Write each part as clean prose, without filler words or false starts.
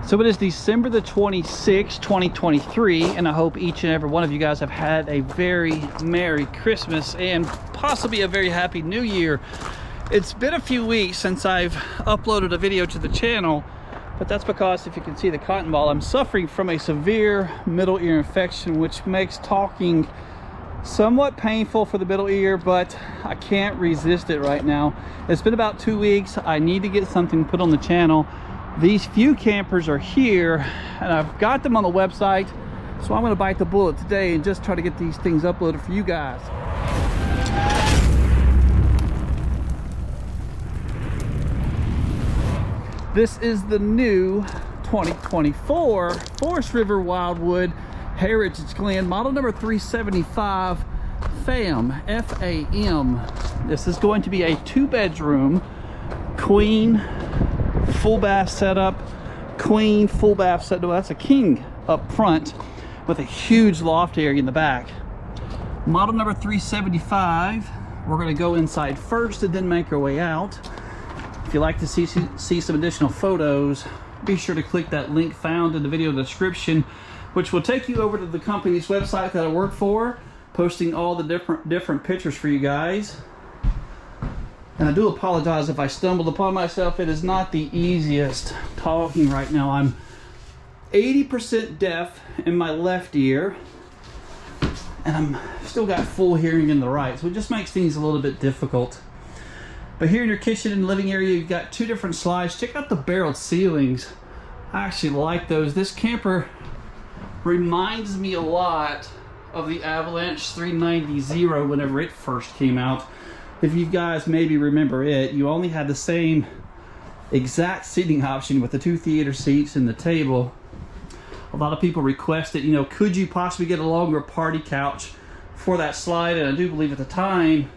So it is December the 26th, 2023, and I hope each and every one of you guys have had a very Merry Christmas and possibly a very Happy New Year. It's been a few weeks since I've uploaded a video to the channel, but that's because, if you can see the cotton ball, I'm suffering from a severe middle ear infection, which makes talking somewhat painful for the middle ear, but I can't resist it right now. It's been about 2 weeks. I need to get something put on the channel. These few campers are here, and I've got them on the website, so I'm going to bite the bullet today and just try to get these things uploaded for you guys. This is the new 2024 Forest River Wildwood Heritage Glen, model number 375 FAM, F-A-M. This is going to be a 2-bedroom, queen, full bath setup, queen, full bath setup. No, that's a king up front with a huge loft area in the back. Model number 375. We're going to go inside first and then make our way out. If you'd like to see some additional photos, be sure to click that link found in the video description, which will take you over to the company's website that I work for, posting all the different pictures for you guys. And I do apologize if I stumbled upon myself. It is not the easiest talking right now. I'm 80% deaf in my left ear, and I'm still got full hearing in the right, so it just makes things a little bit difficult. But here in your kitchen and living area, you've got 2 different slides. Check out the barreled ceilings. I actually like those. This camper reminds me a lot of the Avalanche 390 whenever it first came out. If you guys maybe remember it, you only had the same exact seating option with the 2 theater seats and the table. A lot of people requested, you know, could you possibly get a longer party couch for that slide? And I do believe at the time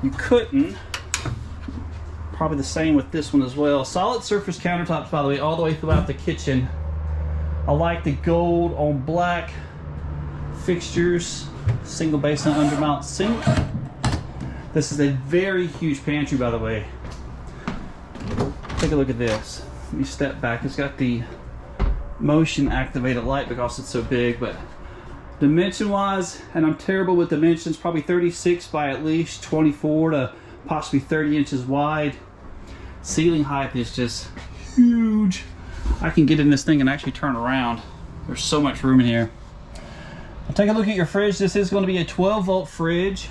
you couldn't. Probably the same with this one as well. Solid surface countertops, by the way, all the way throughout the kitchen. I like the gold on black fixtures, single basin undermount sink. This is a very huge pantry, by the way. Take a look at this. Let me step back. It's got the motion activated light because it's so big, but dimension wise, and I'm terrible with dimensions, probably 36 by at least 24 to possibly 30 inches wide. Ceiling height is just huge. I can get in this thing and actually turn around. There's so much room in here. I'll take a look at your fridge. This is going to be a 12-volt fridge,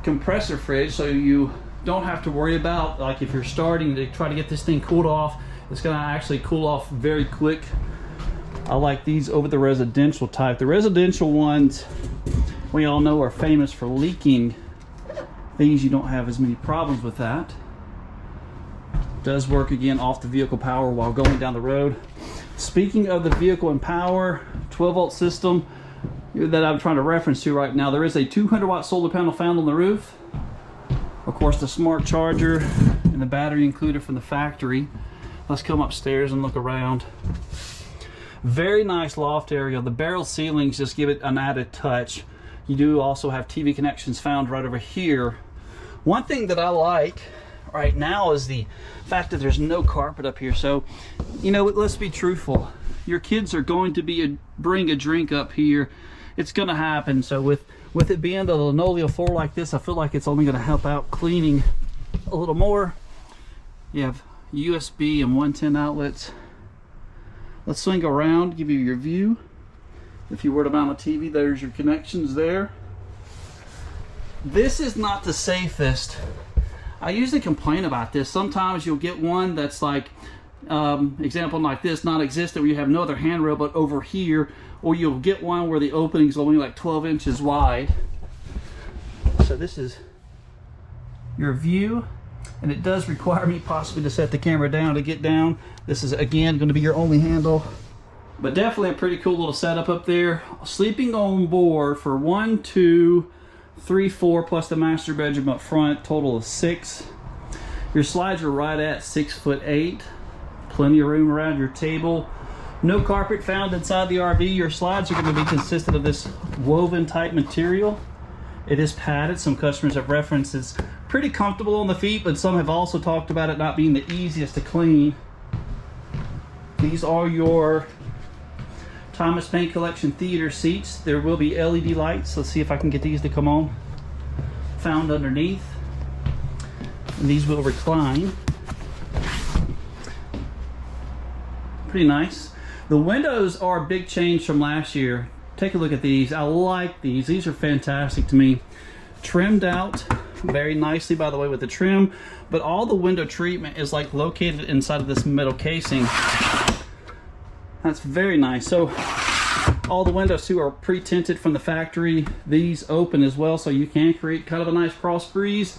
compressor fridge, so you don't have to worry about, like, if you're starting to try to get this thing cooled off, it's going to actually cool off very quick. I like these over the residential type. The residential ones, we all know, are famous for leaking. These, you don't have as many problems with that. Does work again off the vehicle power while going down the road. Speaking of the vehicle and power, 12-volt system that I'm trying to reference to right now, there is a 200-watt solar panel found on the roof. Of course, the smart charger and the battery included from the factory. Let's come upstairs and look around. Very nice loft area. The barrel ceilings just give it an added touch. You do also have TV connections found right over here. One thing that I like right now is the fact that there's no carpet up here. So, you know, let's be truthful. Your kids are going to bring a drink up here. It's going to happen. So with it being the linoleum floor like this, I feel like it's only going to help out cleaning a little more. You have USB and 110 outlets. Let's swing around, give you your view. If you were to mount a TV, there's your connections there. This is not the safest. I usually complain about this. Sometimes you'll get one that's like, example like this, non-existent, where you have no other handrail but over here, or you'll get one where the opening's only like 12 inches wide. So this is your view, and it does require me possibly to set the camera down to get down. This is, again, going to be your only handle, but definitely a pretty cool little setup up there. Sleeping on board for 1, 2, 3, 4, plus the master bedroom up front, total of 6. Your slides are right at 6'8". Plenty of room around your table. No carpet found inside the RV. Your slides are going to be consistent of this woven type material. It is padded. Some customers have referenced it's pretty comfortable on the feet, but some have also talked about it not being the easiest to clean. These are your Thomas Paine Collection theater seats. There will be LED lights. Let's see if I can get these to come on. Found underneath. And these will recline. Pretty nice. The windows are a big change from last year. Take a look at these. I like these. These are fantastic to me. Trimmed out very nicely, by the way, with the trim, but all the window treatment is like located inside of this metal casing. That's very nice. So all the windows too are pre-tinted from the factory. These open as well, so you can create kind of a nice cross breeze,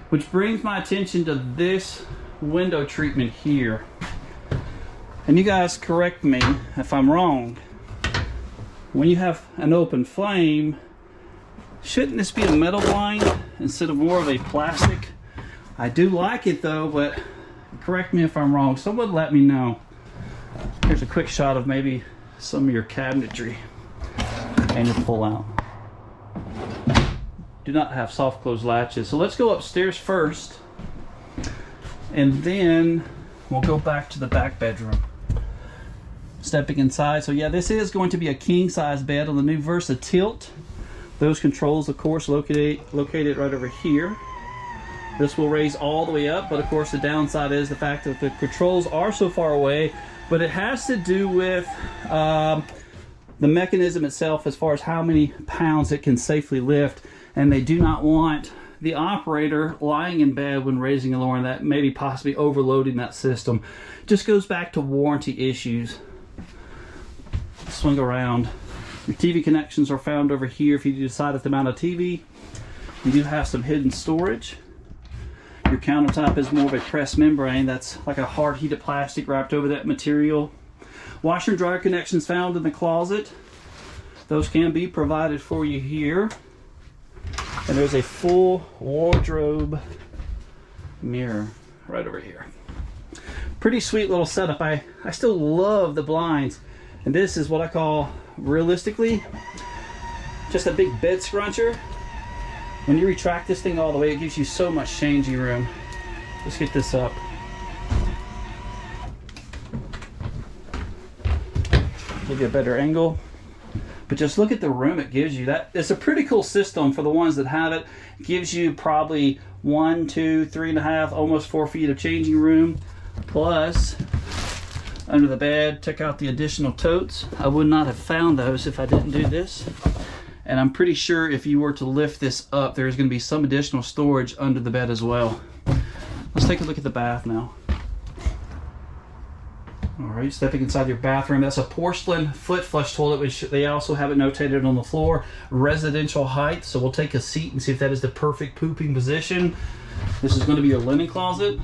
which brings my attention to this window treatment here. And you guys correct me if I'm wrong. When you have an open flame, shouldn't this be a metal blind instead of more of a plastic? I do like it though, but correct me if I'm wrong. Someone let me know. Here's a quick shot of maybe some of your cabinetry and your pull out. Do not have soft close latches. So let's go upstairs first, and then we'll go back to the back bedroom. Stepping inside, so yeah, this is going to be a king size bed on the new Versa Tilt. Those controls, of course, located right over here. This will raise all the way up, but of course the downside is the fact that the controls are so far away, but it has to do with the mechanism itself as far as how many pounds it can safely lift, and they do not want the operator lying in bed when raising and lowering that, maybe possibly overloading that system. Just goes back to warranty issues. Swing around. Your TV connections are found over here if you decide to mount a TV. You do have some hidden storage. Your countertop is more of a pressed membrane. That's like a hard heated plastic wrapped over that material. Washer and dryer connections found in the closet. Those can be provided for you here. And there's a full wardrobe mirror right over here. Pretty sweet little setup. I still love the blinds. And this is what I call, realistically, just a big bed scruncher. When you retract this thing all the way, it gives you so much changing room. Let's get this up. Give you a better angle. But just look at the room it gives you. It's a pretty cool system for the ones that have it. It gives you probably 1, 2, 3.5, almost 4 feet of changing room. Plus, under the bed, check out the additional totes. I would not have found those if I didn't do this. And I'm pretty sure if you were to lift this up, there's going to be some additional storage under the bed as well. Let's take a look at the bath now. Alright, stepping inside your bathroom. That's a porcelain foot flush toilet, which they also have it notated on the floor. Residential height. So we'll take a seat and see if that is the perfect pooping position. This is going to be your linen closet.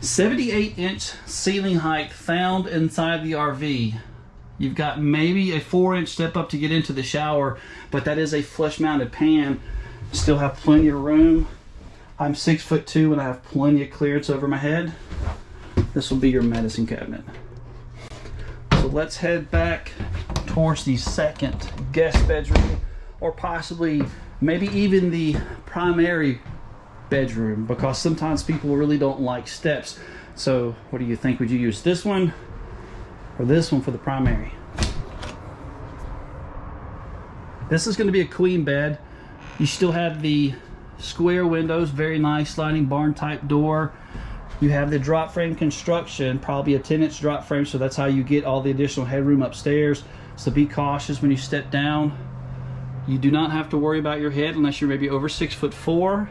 78-inch ceiling height found inside the RV. You've got maybe a 4-inch step up to get into the shower, but that is a flush mounted pan. Still have plenty of room. I'm 6'2" and I have plenty of clearance over my head. This will be your medicine cabinet. So let's head back towards the second guest bedroom, or possibly maybe even the primary bedroom, because sometimes people really don't like steps. So what do you think? Would you use this one or this one for the primary? This is going to be a queen bed. You still have the square windows, very nice sliding barn type door. You have the drop frame construction, probably a 10-inch drop frame, so that's how you get all the additional headroom upstairs. So be cautious when you step down. You do not have to worry about your head unless you're maybe over 6'4".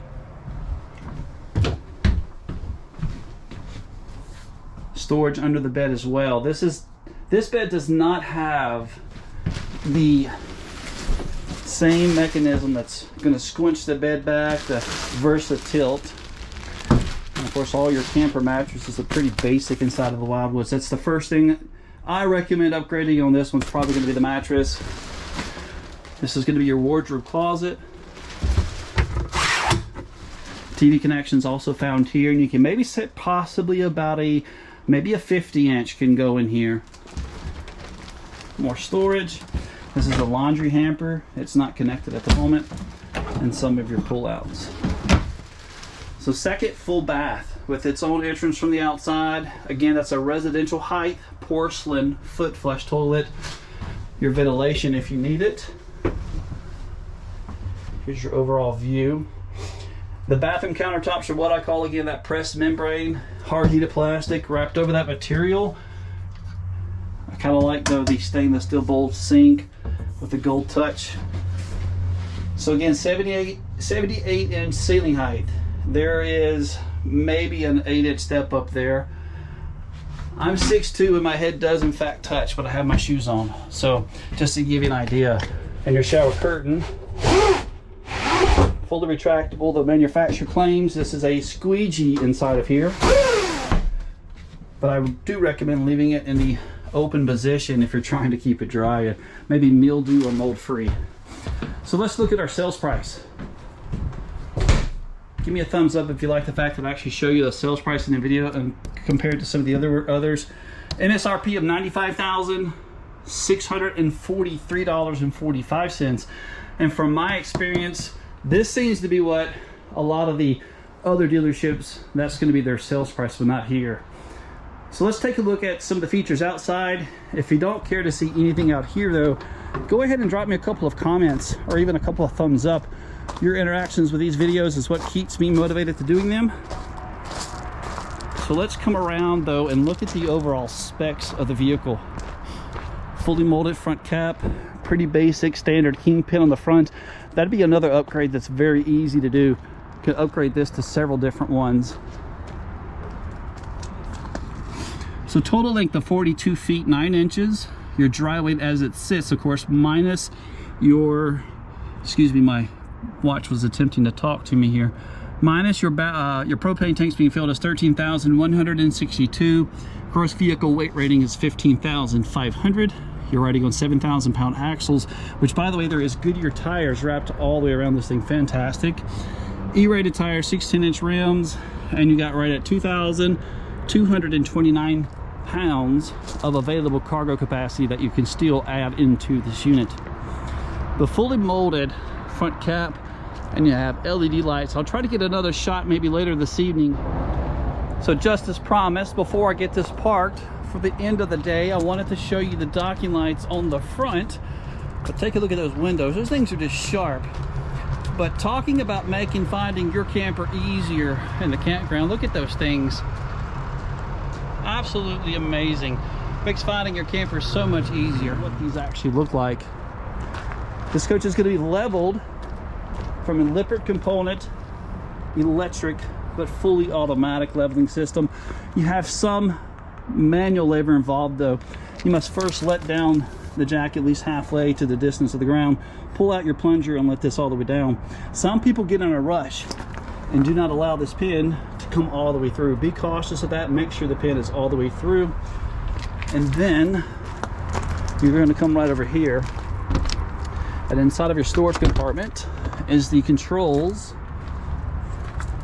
Storage under the bed as well. This bed does not have the same mechanism that's going to squinch the bed back, the Versa Tilt. And of course, all your camper mattresses are pretty basic inside of the Wildwoods. That's the first thing I recommend upgrading on this one's probably going to be the mattress. This is going to be your wardrobe closet. TV connections also found here, and you can maybe set possibly about maybe a 50-inch can go in here. More storage. This is a laundry hamper. It's not connected at the moment. And some of your pull-outs. So second full bath. with its own entrance from the outside. Again, that's a residential height porcelain foot flush toilet. Your ventilation if you need it. Here's your overall view. The bathroom countertops are what I call, again, that pressed membrane, hard heated plastic wrapped over that material. I kind of like though the stainless steel bowl sink with the gold touch. So again, 78 inch ceiling height. There is maybe an 8-inch step up there. I'm 6'2" and my head does in fact touch, but I have my shoes on. So just to give you an idea. And your shower curtain, fully retractable. The manufacturer claims this is a squeegee inside of here, but I do recommend leaving it in the open position if you're trying to keep it dry, maybe mildew or mold free. So let's look at our sales price. Give me a thumbs up if you like the fact that I actually show you the sales price in the video and compared to some of the others. MSRP of $95,643.45. And from my experience, this seems to be what a lot of the other dealerships, that's going to be their sales price, but not here. So let's take a look at some of the features outside. If you don't care to see anything out here though, go ahead and drop me a couple of comments or even a couple of thumbs up. Your interactions with these videos is what keeps me motivated to doing them. So let's come around though and look at the overall specs of the vehicle. Fully molded front cap, pretty basic standard kingpin on the front. That'd be another upgrade that's very easy to do. You can upgrade this to several different ones. So total length of 42 feet 9 inches. Your dry weight as it sits, of course, minus your, excuse me, my watch was attempting to talk to me here. Minus your propane tanks being filled is 13,162. Gross vehicle weight rating is 15,500. You're riding on 7,000 pound axles, which by the way, there is Goodyear tires wrapped all the way around this thing. Fantastic. E-rated tires, 16-inch rims, and you got right at 2,229 pounds of available cargo capacity that you can still add into this unit. The fully molded front cap, and you have LED lights. I'll try to get another shot maybe later this evening. So just as promised, before I get this parked for the end of the day, I wanted to show you the docking lights on the front. But take a look at those windows. Those things are just sharp. But talking about making finding your camper easier in the campground, look at those things. Absolutely amazing. Makes finding your camper so much easier. What these actually look like. This coach is going to be leveled from a Lippert component, electric, but fully automatic leveling system. You have some manual labor involved though. You must first let down the jack at least halfway to the distance of the ground, pull out your plunger and let this all the way down. Some people get in a rush and do not allow this pin to come all the way through. Be cautious of that. Make sure the pin is all the way through. And then you're going to come right over here, and inside of your storage compartment is the controls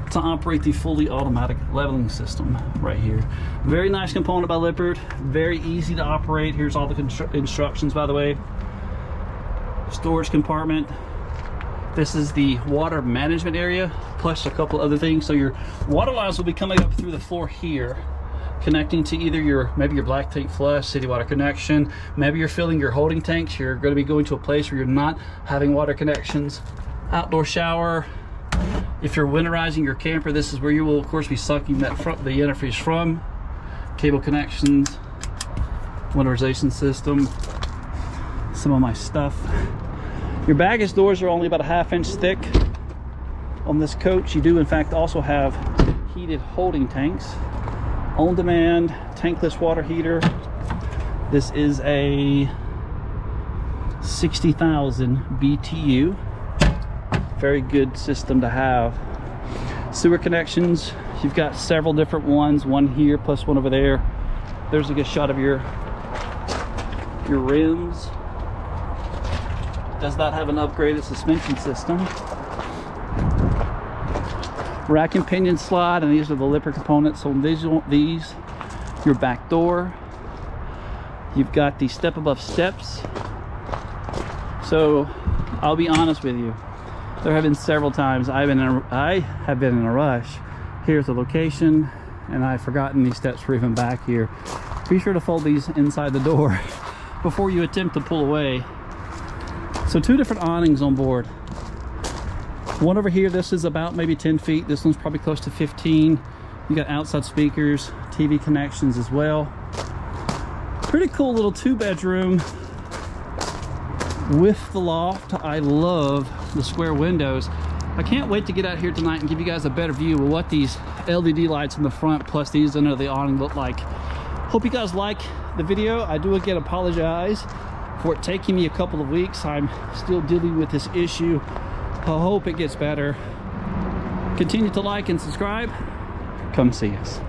to operate the fully automatic leveling system right here. Very nice component by Lippert, very easy to operate. Here's all the instructions, by the way. Storage compartment. This is the water management area, plus a couple other things. So your water lines will be coming up through the floor here, connecting to either maybe your black tank flush, city water connection. Maybe you're filling your holding tanks. You're going to be going to a place where you're not having water connections. Outdoor shower. If you're winterizing your camper, this is where you will of course be sucking that the antifreeze from. Cable connections, winterization system, some of my stuff. Your baggage doors are only about a 1/2 inch thick on this coach. You do in fact also have heated holding tanks. On demand tankless water heater. This is a 60,000 BTU. Very good system to have. Sewer connections, you've got several different ones, one here plus one over there. There's a good shot of your rims. Does not have an upgraded suspension system. Rack and pinion slide, and these are the Lippert components on these. Your back door. You've got the step above steps. So I'll be honest with you, there have been several times I have been in a rush Here's the location, and I've forgotten these steps were even back here. Be sure to fold these inside the door before you attempt to pull away. So 2 different awnings on board. One over here, this is about maybe 10 feet. This one's probably close to 15. You got outside speakers, TV connections as well. Pretty cool little 2-bedroom with the loft. I love the square windows. I can't wait to get out here tonight and give you guys a better view of what these LED lights in the front plus these under the awning look like. Hope you guys like the video. I do again apologize for it taking me a couple of weeks. I'm still dealing with this issue. I hope it gets better. Continue to like and subscribe. Come see us.